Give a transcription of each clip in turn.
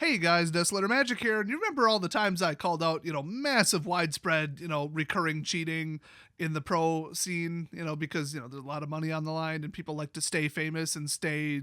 Hey guys, Desolator Magic here, and you remember all the times I called out, massive widespread, recurring cheating in the pro scene, because, there's a lot of money on the line and people like to stay famous and stay,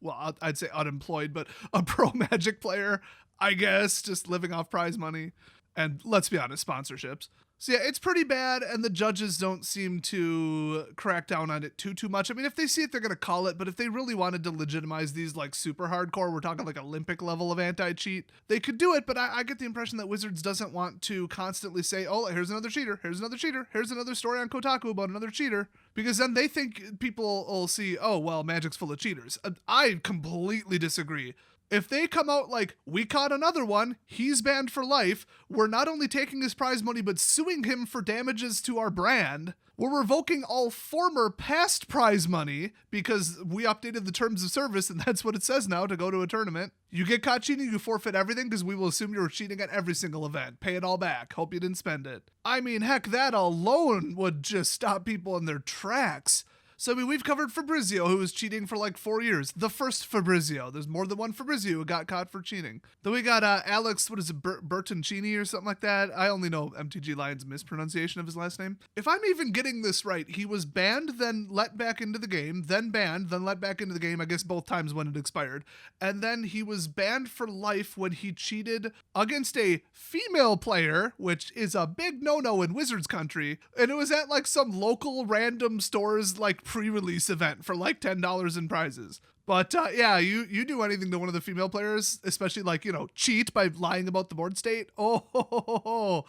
well, I'd say unemployed, but a pro Magic player, I guess, just living off prize money. And let's be honest, sponsorships. So yeah, it's pretty bad, and the judges don't seem to crack down on it too much. I mean, if they see it, they're gonna call it, but if they really wanted to legitimize these like super hardcore, we're talking like Olympic level of anti-cheat, they could do it, but I get the impression that Wizards doesn't want to constantly say, oh, here's another cheater, here's another cheater, here's another story on Kotaku about another cheater, because then they think people will see, oh, well, Magic's full of cheaters. I completely disagree. If they come out like, we caught another one, he's banned for life, we're not only taking his prize money, but suing him for damages to our brand, we're revoking all former past prize money because we updated the terms of service and that's what it says now to go to a tournament. You get caught cheating, you forfeit everything because we will assume you were cheating at every single event. Pay it all back. Hope you didn't spend it. I mean, heck, that alone would just stop people in their tracks. So, I mean, we've covered Fabrizio, who was cheating for like 4 years. The first Fabrizio. There's more than one Fabrizio who got caught for cheating. Then we got Alex, what is it, Bertoncini or something like that? I only know MTG Lion's mispronunciation of his last name. If I'm even getting this right, he was banned, then let back into the game, then banned, then let back into the game, I guess both times when it expired. And then he was banned for life when he cheated against a female player, which is a big no-no in Wizards country. And it was at like some local random stores like pre-release event for like $10 in prizes. But yeah, you do anything to one of the female players, especially like, cheat by lying about the board state. Oh,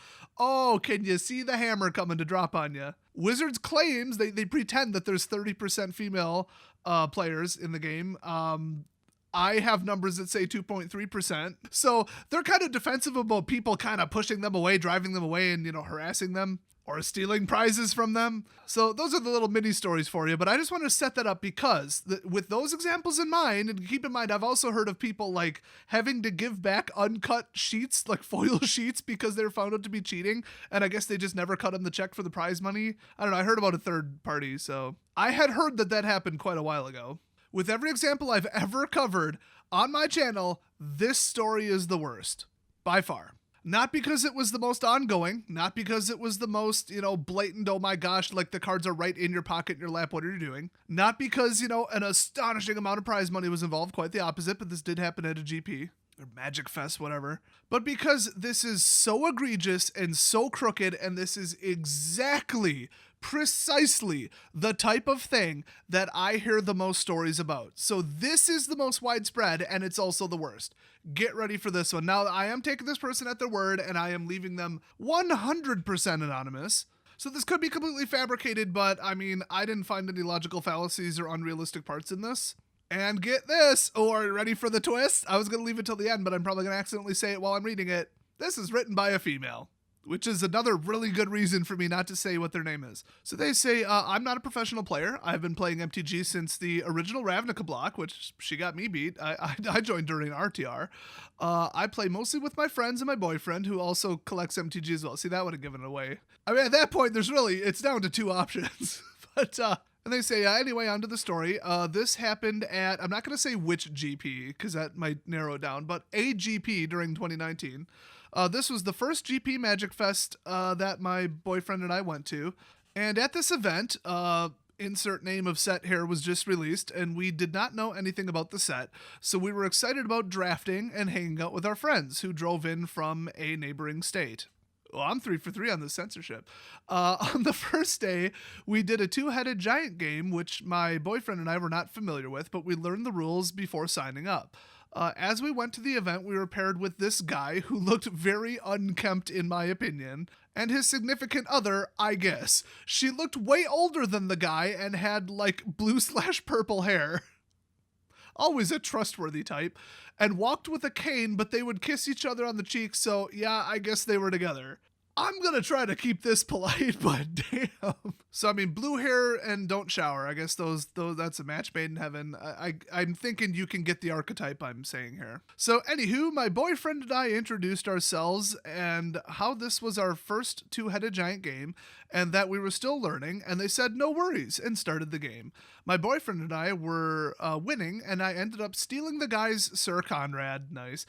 can you see the hammer coming to drop on you? Wizards claims they pretend that there's 30% female players in the game. I have numbers that say 2.3%. So they're kind of defensive about people kind of pushing them away, driving them away, and, harassing them or stealing prizes from them. So those are the little mini stories for you, but I just want to set that up because with those examples in mind, and keep in mind, I've also heard of people like having to give back uncut sheets, like foil sheets, because they're found out to be cheating, and I guess they just never cut them the check for the prize money. I don't know, I heard about a third party, so I had heard that happened quite a while ago. With every example I've ever covered on my channel, this story is the worst, by far. Not because it was the most ongoing, not because it was the most, blatant, oh my gosh, like the cards are right in your pocket, in your lap, what are you doing? Not because, an astonishing amount of prize money was involved, quite the opposite, but this did happen at a GP, or Magicfest, whatever. But because this is so egregious and so crooked, and this is precisely the type of thing that I hear the most stories about. So this is the most widespread, and it's also the worst. Get ready for this one. Now, I am taking this person at their word, and I am leaving them 100% anonymous. So this could be completely fabricated, but I mean, I didn't find any logical fallacies or unrealistic parts in this. And get this, are you ready for the twist? I was going to leave it till the end, but I'm probably going to accidentally say it while I'm reading it. This is written by a female, which is another really good reason for me not to say what their name is. So they say, I'm not a professional player. I've been playing MTG since the original Ravnica block, which she got me beat. I joined during RTR. I play mostly with my friends and my boyfriend, who also collects MTG as well. See, that would have given it away. I mean, at that point, it's down to two options. But, and they say, anyway, on to the story. This happened at, I'm not going to say which GP, because that might narrow it down, but a GP during 2019. This was the first GP Magicfest that my boyfriend and I went to. And at this event, insert name of set here was just released, and we did not know anything about the set. So we were excited about drafting and hanging out with our friends who drove in from a neighboring state. Well, I'm 3 for 3 on this censorship. On the first day, we did a two-headed giant game, which my boyfriend and I were not familiar with, but we learned the rules before signing up. As we went to the event, we were paired with this guy who looked very unkempt, in my opinion, and his significant other, I guess. She looked way older than the guy and had, like, blue/purple hair. Always a trustworthy type. And walked with a cane, but they would kiss each other on the cheek, so yeah, I guess they were together. I'm gonna try to keep this polite, but damn. So I mean, blue hair and don't shower. I guess those that's a match made in heaven. I'm thinking you can get the archetype I'm saying here. So anywho, my boyfriend and I introduced ourselves and how this was our first two-headed giant game, and that we were still learning. And they said no worries and started the game. My boyfriend and I were winning, and I ended up stealing the guy's Sir Conrad, nice,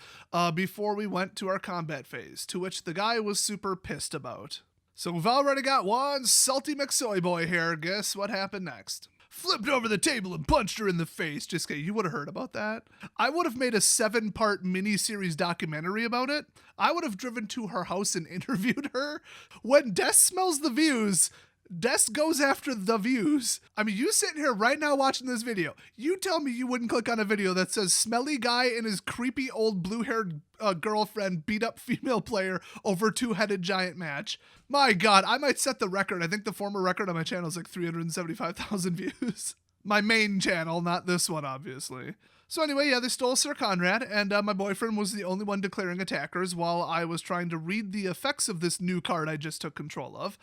before we went to our combat phase, to which the guy was super pissed about. So we've already got one salty McSoy boy here. Guess what happened next? Flipped over the table and punched her in the face. Just kidding. You would have heard about that. I would have made a 7-part mini-series documentary about it. I would have driven to her house and interviewed her. When Des smells the views, Des goes after the views. I mean, you sitting here right now watching this video. You tell me you wouldn't click on a video that says smelly guy and his creepy old blue-haired girlfriend beat up female player over two-headed giant match. My God, I might set the record. I think the former record on my channel is like 375,000 views. My main channel, not this one, obviously. So anyway, yeah, they stole Sir Conrad, and my boyfriend was the only one declaring attackers while I was trying to read the effects of this new card I just took control of.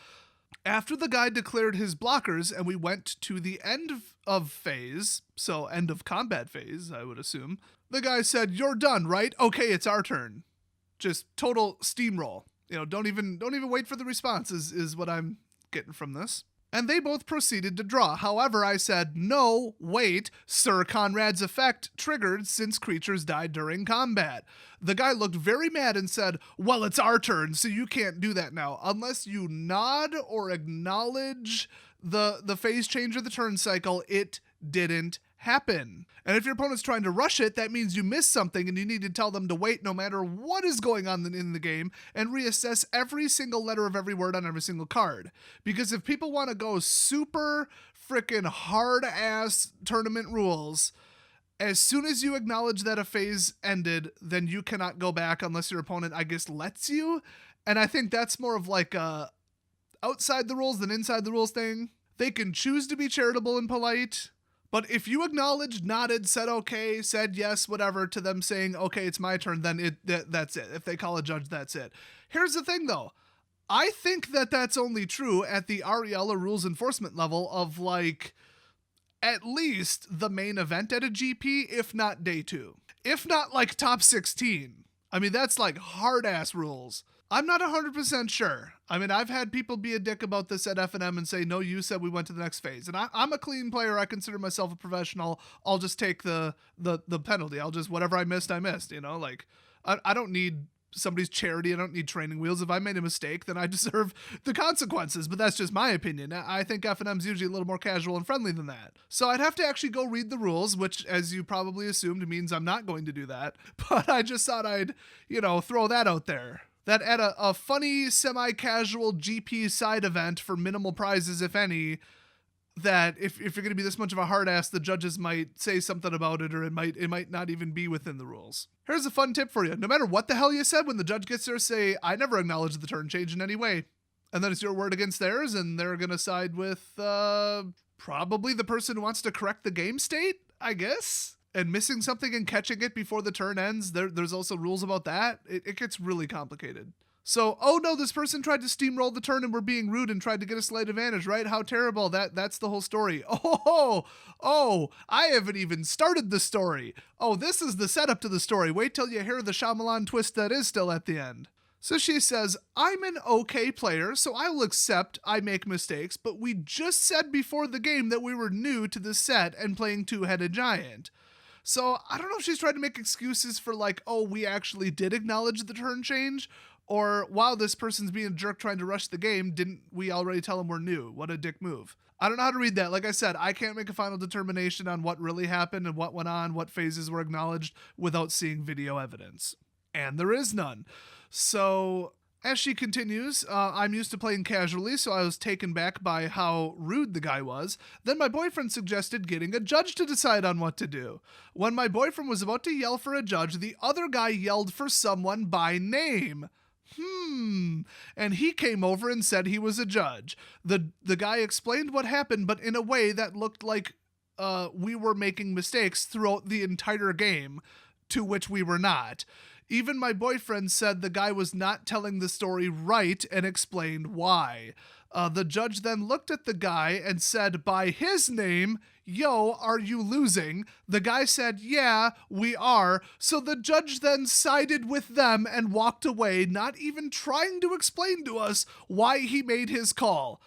After the guy declared his blockers and we went to the end of phase, so end of combat phase, I would assume, the guy said, "You're done, right? Okay, it's our turn." Just total steamroll. You know, don't even wait for the response is what I'm getting from this. And they both proceeded to draw. However, I said, "No, wait, Sir Conrad's effect triggered since creatures died during combat." The guy looked very mad and said, "Well, it's our turn, so you can't do that now. Unless you nod or acknowledge the phase change or the turn cycle, it didn't happen." And if your opponent's trying to rush it, that means you missed something and you need to tell them to wait no matter what is going on in the game and reassess every single letter of every word on every single card. Because if people want to go super freaking hard-ass tournament rules, as soon as you acknowledge that a phase ended, then you cannot go back unless your opponent, I guess, lets you. And I think that's more of like a outside the rules than inside the rules thing. They can choose to be charitable and polite, but if you acknowledged, nodded, said okay, said yes, whatever, to them saying, okay, it's my turn, then that's it. If they call a judge, that's it. Here's the thing, though. I think that that's only true at the REL or rules enforcement level of, like, at least the main event at a GP, if not day 2. If not, like, top 16. I mean, that's, like, hard-ass rules. I'm not 100% sure. I mean, I've had people be a dick about this at F&M and say, no, you said we went to the next phase. And I'm a clean player. I consider myself a professional. I'll just take the penalty. I'll just, whatever I missed, you know? Like, I don't need somebody's charity. I don't need training wheels. If I made a mistake, then I deserve the consequences. But that's just my opinion. I think F&M's usually a little more casual and friendly than that. So I'd have to actually go read the rules, which, as you probably assumed, means I'm not going to do that. But I just thought I'd, you know, throw that out there. That at a funny, semi-casual GP side event for minimal prizes, if any, that if you're going to be this much of a hard ass, the judges might say something about it, or it might not even be within the rules. Here's a fun tip for you. No matter what the hell you said, when the judge gets there, say, "I never acknowledged the turn change in any way." And then it's your word against theirs, and they're going to side with probably the person who wants to correct the game state, I guess. And missing something and catching it before the turn ends, there's also rules about that. It gets really complicated. So, oh no, this person tried to steamroll the turn and were being rude and tried to get a slight advantage, right? How terrible. That's the whole story. Oh, I haven't even started the story. Oh, this is the setup to the story. Wait till you hear the Shyamalan twist that is still at the end. So she says, "I'm an okay player, so I will accept I make mistakes, but we just said before the game that we were new to the set and playing two-headed giant." So I don't know if she's trying to make excuses for like, oh, we actually did acknowledge the turn change, or wow, this person's being a jerk trying to rush the game. Didn't we already tell him we're new? What a dick move. I don't know how to read that. Like I said, I can't make a final determination on what really happened and what went on, what phases were acknowledged without seeing video evidence. And there is none. So as she continues, I'm used to playing casually, so I was taken back by how rude the guy was. Then my boyfriend suggested getting a judge to decide on what to do. When my boyfriend was about to yell for a judge, the other guy yelled for someone by name. And he came over and said he was a judge. The guy explained what happened, but in a way that looked like we were making mistakes throughout the entire game, to which we were not. Even my boyfriend said the guy was not telling the story right and explained why. The judge then looked at the guy and said by his name, "Yo, are you losing?" The guy said, "Yeah, we are." So the judge then sided with them and walked away, not even trying to explain to us why he made his call.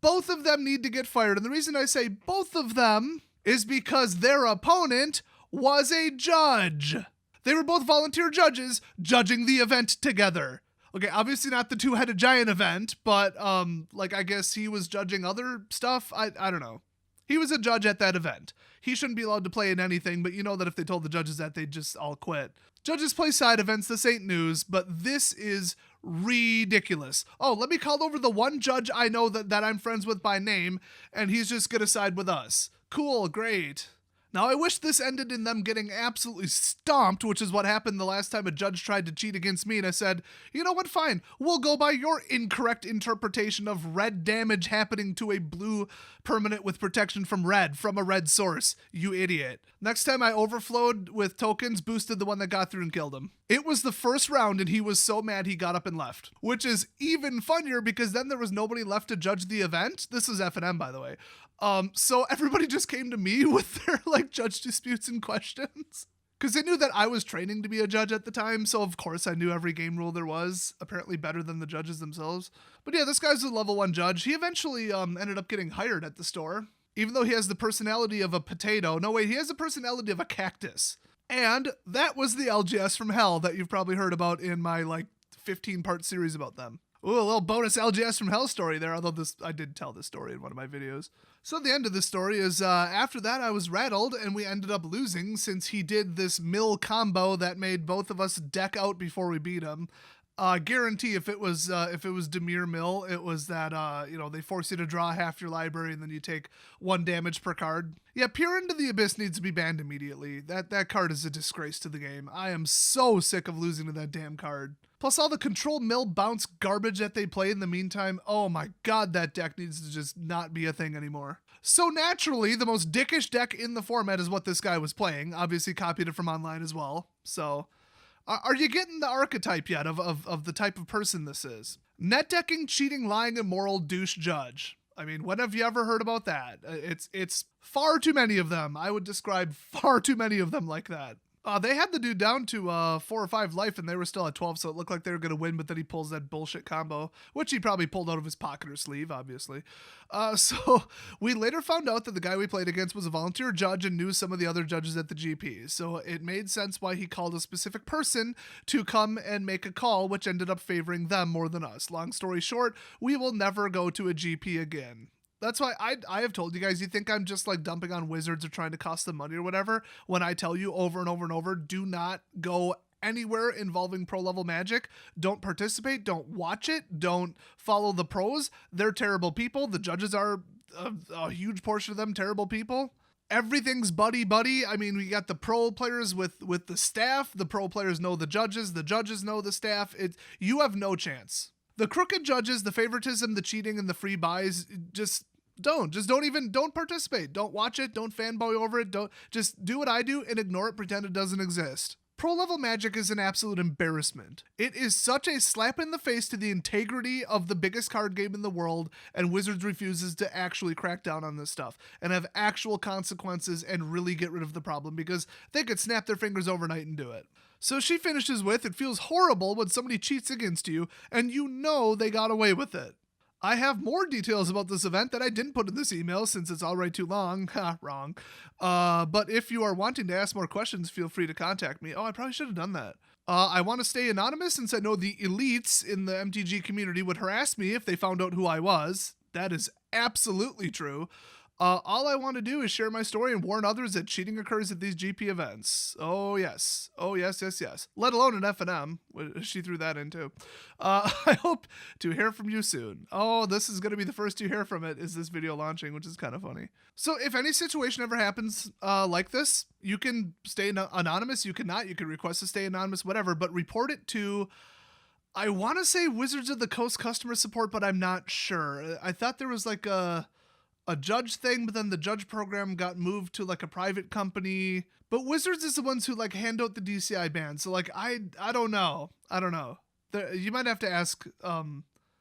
Both of them need to get fired. And the reason I say both of them is because their opponent was a judge. They were both volunteer judges judging the event together. Okay, obviously not the two-headed giant event, but I guess he was judging other stuff. I don't know. He was a judge at that event. He shouldn't be allowed to play in anything, but you know that if they told the judges that, they'd just all quit. Judges play side events, this ain't news, but this is ridiculous. Oh, let me call over the one judge I know that I'm friends with by name, and he's just gonna side with us. Cool, great. Now, I wish this ended in them getting absolutely stomped, which is what happened the last time a judge tried to cheat against me, and I said, you know what, fine, we'll go by your incorrect interpretation of red damage happening to a blue permanent with protection from red, from a red source, you idiot. Next time I overflowed with tokens, boosted the one that got through and killed him. It was the first round, and he was so mad he got up and left, which is even funnier because then there was nobody left to judge the event. This was F&M, by the way. So everybody just came to me with their judge disputes and questions because they knew that I was training to be a judge at the time. So of course I knew every game rule there was, apparently better than the judges themselves. But yeah, this guy's a level 1 judge. He eventually ended up getting hired at the store, even though he has the personality of a potato. No, wait, he has the personality of a cactus. And that was the LGS from hell that you've probably heard about in my 15-part series about them. Ooh, a little bonus LGS from hell story there, although I did tell this story in one of my videos. So the end of the story is after that I was rattled and we ended up losing since he did this mill combo that made both of us deck out before we beat him. Guarantee if it was Demir Mill, it was that they force you to draw half your library and then you take 1 damage per card. Yeah, Peer into the Abyss needs to be banned immediately. That card is a disgrace to the game. I am so sick of losing to that damn card. Plus all the control mill bounce garbage that they play in the meantime. Oh my god, that deck needs to just not be a thing anymore. So naturally, the most dickish deck in the format is what this guy was playing. Obviously copied it from online as well. So are you getting the archetype yet of the type of person this is? Net decking, cheating, lying, immoral, douche judge. I mean, when have you ever heard about that? It's far too many of them. I would describe far too many of them like that. They had the dude down to 4 or 5 life and they were still at 12, so it looked like they were going to win, but then he pulls that bullshit combo, which he probably pulled out of his pocket or sleeve, obviously. So we later found out that the guy we played against was a volunteer judge and knew some of the other judges at the GP, so it made sense why he called a specific person to come and make a call, which ended up favoring them more than us. Long story short, we will never go to a GP again. That's why I have told you guys, you think I'm just dumping on Wizards or trying to cost them money or whatever, when I tell you over and over and over, do not go anywhere involving pro level Magic. Don't participate, don't watch it, don't follow the pros. They're terrible people. The judges are a huge portion of them terrible people. Everything's buddy. I mean, we got the pro players with the staff. The pro players know the judges know the staff. You have no chance. The crooked judges, the favoritism, the cheating, and the free buys, don't participate. Don't watch it. Don't fanboy over it. Just do what I do and ignore it. Pretend it doesn't exist. Pro level Magic is an absolute embarrassment. It is such a slap in the face to the integrity of the biggest card game in the world, and Wizards refuses to actually crack down on this stuff and have actual consequences and really get rid of the problem because they could snap their fingers overnight and do it. So she finishes with, it feels horrible when somebody cheats against you and you know they got away with it. I have more details about this event that I didn't put in this email since it's already too long. Ha, wrong. But if you are wanting to ask more questions, feel free to contact me. Oh, I probably should have done that. I want to stay anonymous since I know the elites in the MTG community would harass me if they found out who I was. That is absolutely true. All I want to do is share my story and warn others that cheating occurs at these GP events. Oh, yes. Let alone an F&M. She threw that in, too. I hope to hear from you soon. Oh, this is going to be the first you hear from it, is this video launching, which is kind of funny. So if any situation ever happens like this, you can stay anonymous. You can not. You can request to stay anonymous, whatever, but report it to, I want to say Wizards of the Coast customer support, but I'm not sure. I thought there was a a judge thing, but then the judge program got moved to like a private company. But Wizards is the ones who like hand out the DCI bans. So like I don't know. I don't know. You might have to ask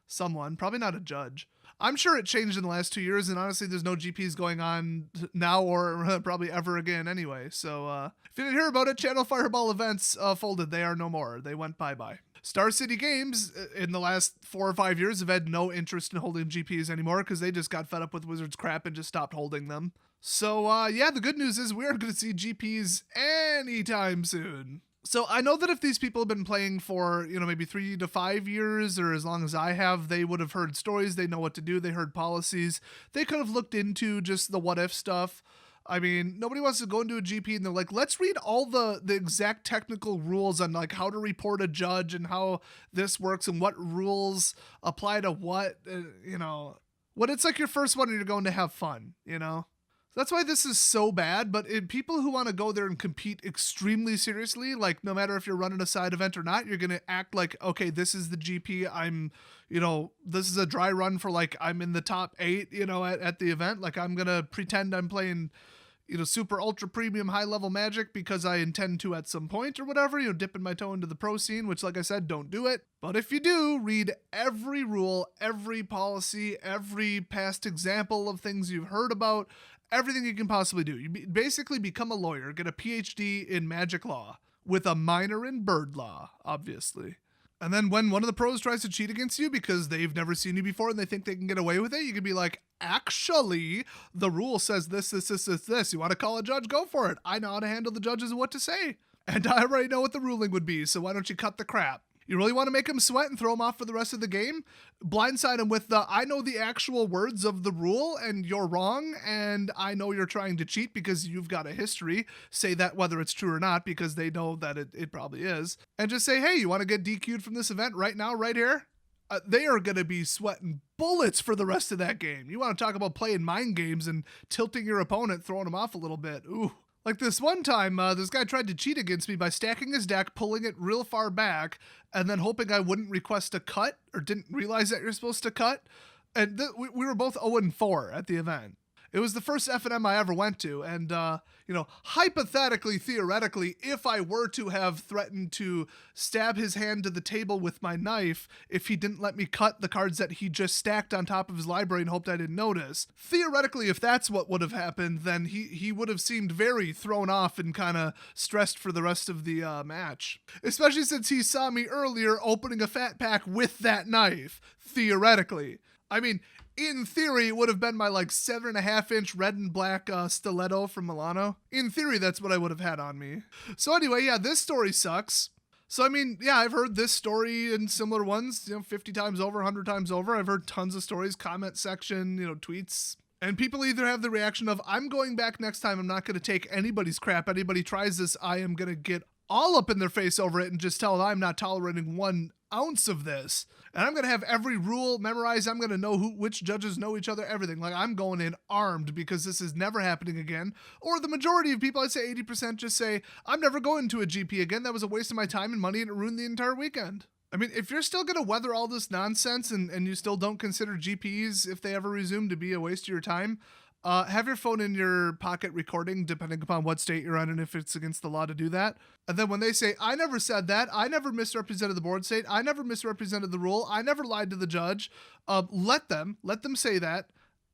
someone, probably not a judge. I'm sure it changed in the last 2 years, and honestly, there's no GPs going on now or probably ever again anyway. So if you didn't hear about it, Channel Fireball events folded. They are no more. They went bye-bye. Star City Games in the last 4 or 5 years have had no interest in holding GPs anymore because they just got fed up with Wizards crap and just stopped holding them. So yeah, the good news is we aren't going to see GPs anytime soon. So I know that if these people have been playing for, maybe 3 to 5 years or as long as I have, they would have heard stories. They know what to do. They heard policies. They could have looked into just the what if stuff. I mean, nobody wants to go into a GP and they're like, let's read all the exact technical rules on like how to report a judge and how this works and what rules apply to what, when it's like your first one and you're going to have fun, That's why this is so bad, but people who want to go there and compete extremely seriously, like no matter if you're running a side event or not, you're going to act like, okay, this is the GP. This is a dry run for like, I'm in the top 8, at the event. Like I'm going to pretend I'm playing, super ultra premium high level Magic because I intend to at some point or whatever, dipping my toe into the pro scene, which like I said, don't do it. But if you do, read every rule, every policy, every past example of things you've heard about, everything you can possibly do. You basically become a lawyer, get a PhD in magic law with a minor in bird law, obviously. And then when one of the pros tries to cheat against you because they've never seen you before and they think they can get away with it, you can be like, actually, the rule says this. You want to call a judge? Go for it. I know how to handle the judges and what to say. And I already know what the ruling would be, so why don't you cut the crap? You really want to make them sweat and throw them off for the rest of the game? Blindside them with I know the actual words of the rule and you're wrong, and I know you're trying to cheat because you've got a history. Say that whether it's true or not because they know that it probably is. And just say, hey, you want to get DQ'd from this event right now, right here? They are going to be sweating bullets for the rest of that game. You want to talk about playing mind games and tilting your opponent, throwing them off a little bit. Ooh. Like this one time, this guy tried to cheat against me by stacking his deck, pulling it real far back, and then hoping I wouldn't request a cut or didn't realize that you're supposed to cut. And we were both 0-4 at the event. It was the first F&M I ever went to, and, hypothetically, theoretically, if I were to have threatened to stab his hand to the table with my knife if he didn't let me cut the cards that he just stacked on top of his library and hoped I didn't notice, theoretically, if that's what would have happened, then he would have seemed very thrown off and kind of stressed for the rest of the match. Especially since he saw me earlier opening a fat pack with that knife, theoretically. I mean, in theory, it would have been my 7.5-inch red and black stiletto from Milano. In theory, that's what I would have had on me. So anyway, yeah, this story sucks. So I mean, yeah, I've heard this story and similar ones, 50 times over, 100 times over. I've heard tons of stories, comment section, tweets. And people either have the reaction of, I'm going back next time, I'm not going to take anybody's crap. Anybody tries this, I am going to get all up in their face over it and just tell them I'm not tolerating 1 ounce of this. And I'm going to have every rule memorized. I'm going to know which judges know each other, everything. Like I'm going in armed because this is never happening again. Or the majority of people, I'd say 80% just say, I'm never going to a GP again. That was a waste of my time and money and it ruined the entire weekend. I mean, if you're still going to weather all this nonsense and you still don't consider GPs, if they ever resume, to be a waste of your time, have your phone in your pocket recording, depending upon what state you're in and if it's against the law to do that. And then when they say, I never said that, I never misrepresented the board state, I never misrepresented the rule, I never lied to the judge, let them say that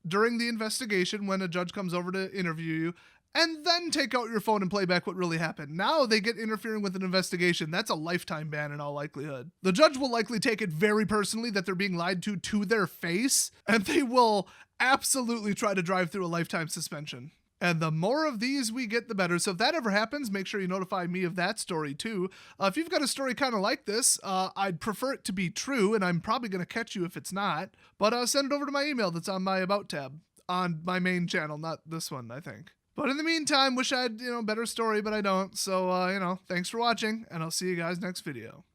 during the investigation when a judge comes over to interview you, and then take out your phone and play back what really happened. Now they get interfering with an investigation. That's a lifetime ban in all likelihood. The judge will likely take it very personally that they're being lied to their face, and they will absolutely try to drive through a lifetime suspension. And the more of these we get, the better. So if that ever happens, make sure you notify me of that story too. If you've got a story kind of like this, I'd prefer it to be true, and I'm probably going to catch you if it's not. But send it over to my email that's on my About tab on my main channel, not this one, I think. But in the meantime, wish I had, better story, but I don't. So, thanks for watching, and I'll see you guys next video.